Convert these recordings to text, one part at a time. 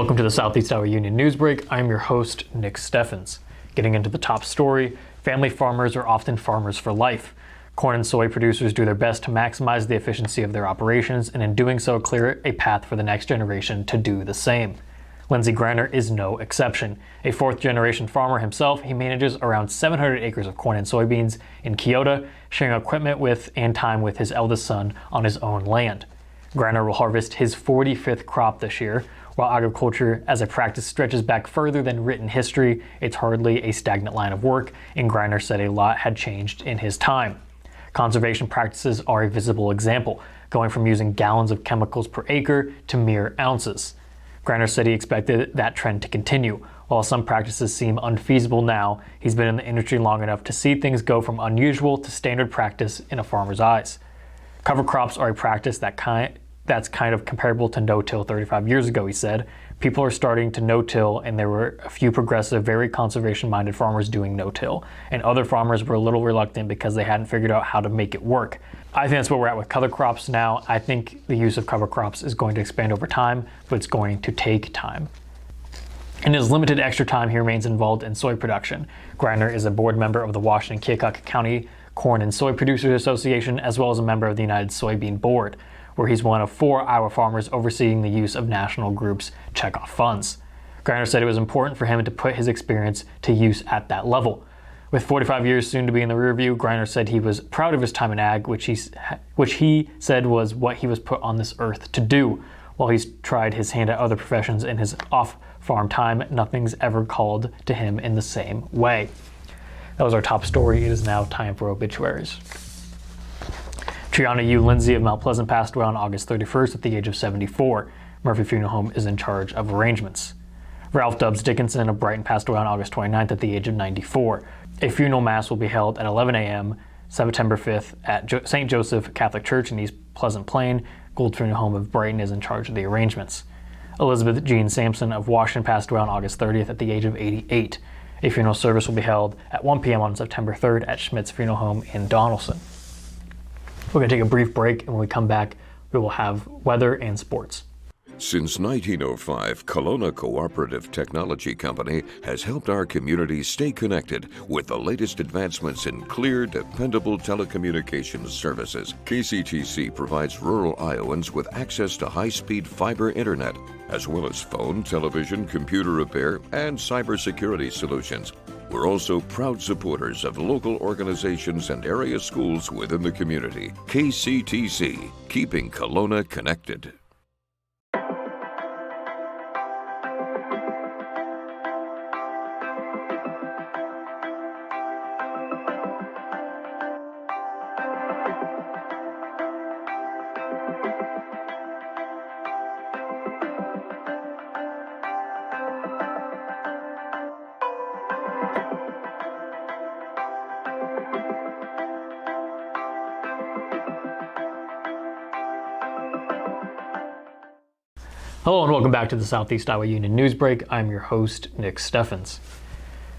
Welcome to the Southeast Iowa Union News Break. I'm your host, Nick Steffens. Getting into the top story, family farmers are often farmers for life. Corn and soy producers do their best to maximize the efficiency of their operations, and in doing so clear a path for the next generation to do the same. Lindsey Greiner is no exception. A fourth-generation farmer himself, he manages around 700 acres of corn and soybeans in Keota, sharing equipment with and time with his eldest son on his own land. Greiner will harvest his 45th crop this year. While agriculture as a practice stretches back further than written history, it's hardly a stagnant line of work, and Greiner said a lot had changed in his time. Conservation practices are a visible example, going from using gallons of chemicals per acre to mere ounces. Greiner said he expected that trend to continue. While some practices seem unfeasible now, he's been in the industry long enough to see things go from unusual to standard practice in a farmer's eyes. Cover crops are a practice that's kind of comparable to no-till 35 years ago, he said. People are starting to no-till, and there were a few progressive, very conservation-minded farmers doing no-till, and other farmers were a little reluctant because they hadn't figured out how to make it work. I think that's where we're at with cover crops now. I think the use of cover crops is going to expand over time, but it's going to take time. In his limited extra time, he remains involved in soy production. Greiner is a board member of the Washington-Keokuk County Corn and Soy Producers Association, as well as a member of the United Soybean Board, where he's one of 4 Iowa farmers overseeing the use of national groups' checkoff funds. Greiner said it was important for him to put his experience to use at that level. With 45 years soon to be in the rearview, Greiner said he was proud of his time in ag, which he said was what he was put on this earth to do. While he's tried his hand at other professions in his off-farm time, nothing's ever called to him in the same way. That was our top story. It is now time for obituaries. Triana U. Lindsay of Mount Pleasant passed away on August 31st at the age of 74. Murphy Funeral Home is in charge of arrangements. Ralph Dubbs Dickinson of Brighton passed away on August 29th at the age of 94. A funeral mass will be held at 11 a.m. September 5th at St. Joseph Catholic Church in East Pleasant Plain. Gould Funeral Home of Brighton is in charge of the arrangements. Elizabeth Jean Sampson of Washington passed away on August 30th at the age of 88. A funeral service will be held at 1 p.m. on September 3rd at Schmidt's Funeral Home in Donaldson. We're going to take a brief break, and when we come back, we will have weather and sports. Since 1905, Kelowna Cooperative Technology Company has helped our community stay connected with the latest advancements in clear, dependable telecommunications services. KCTC provides rural Iowans with access to high-speed fiber internet, as well as phone, television, computer repair, and cybersecurity solutions. We're also proud supporters of local organizations and area schools within the community. KCTC, keeping Kelowna connected. Hello and welcome back to the Southeast Iowa Union News Break. I'm your host, Nick Steffens.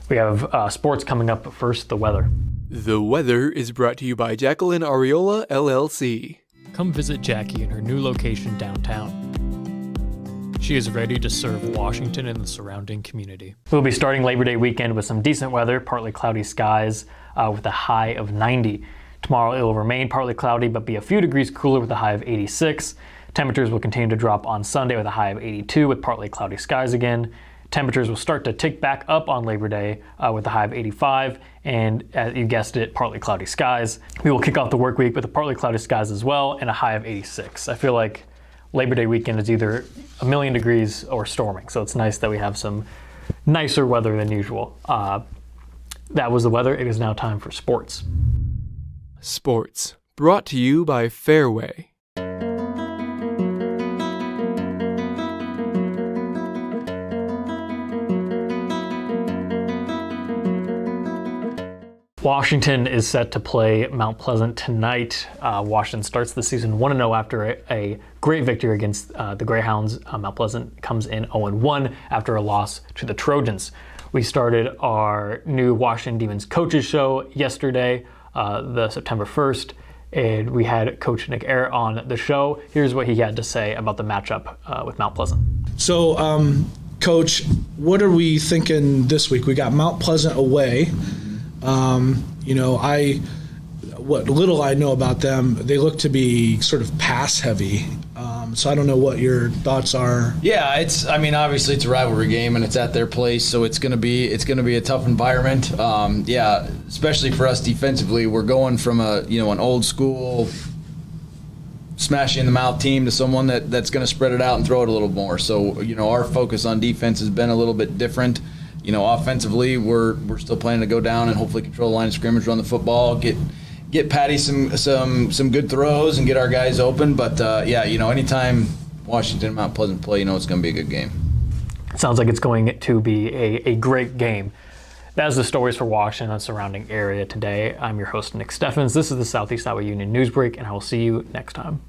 We have sports coming up, but first, the weather. The weather is brought to you by Jacqueline Ariola, LLC. Come visit Jackie in her new location downtown. She is ready to serve Washington and the surrounding community. We'll be starting Labor Day weekend with some decent weather, partly cloudy skies with a high of 90. Tomorrow it will remain partly cloudy, but be a few degrees cooler with a high of 86. Temperatures will continue to drop on Sunday with a high of 82 with partly cloudy skies again. Temperatures will start to tick back up on Labor Day with a high of 85 and, as you guessed it, partly cloudy skies. We will kick off the work week with a partly cloudy skies as well and a high of 86. I feel like Labor Day weekend is either a million degrees or storming, so it's nice that we have some nicer weather than usual. That was the weather. It is now time for sports. Sports, brought to you by Fairway. Washington is set to play Mount Pleasant tonight. Washington starts the season 1-0 after a great victory against the Greyhounds. Mount Pleasant comes in 0-1 after a loss to the Trojans. We started our new Washington Demons coaches show yesterday, the September 1st. and we had Coach Nick Air on the show. Here's what he had to say about the matchup with Mount Pleasant. So, Coach, what are we thinking this week? We got Mount Pleasant away. What little I know about them, they look to be sort of pass heavy. So I don't know what your thoughts are. Yeah, obviously it's a rivalry game and it's at their place, so it's gonna be a tough environment. Especially for us defensively, we're going from an old school smash you in the mouth team to someone that's gonna spread it out and throw it a little more. So our focus on defense has been a little bit different. Offensively, we're still planning to go down and hopefully control the line of scrimmage, run the football, get Patty some good throws and get our guys open. But anytime Washington and Mount Pleasant play, it's going to be a good game. Sounds like it's going to be a great game. That's the stories for Washington and surrounding area today. I'm your host, Nick Steffens. This is the Southeast Iowa Union Newsbreak, and I will see you next time.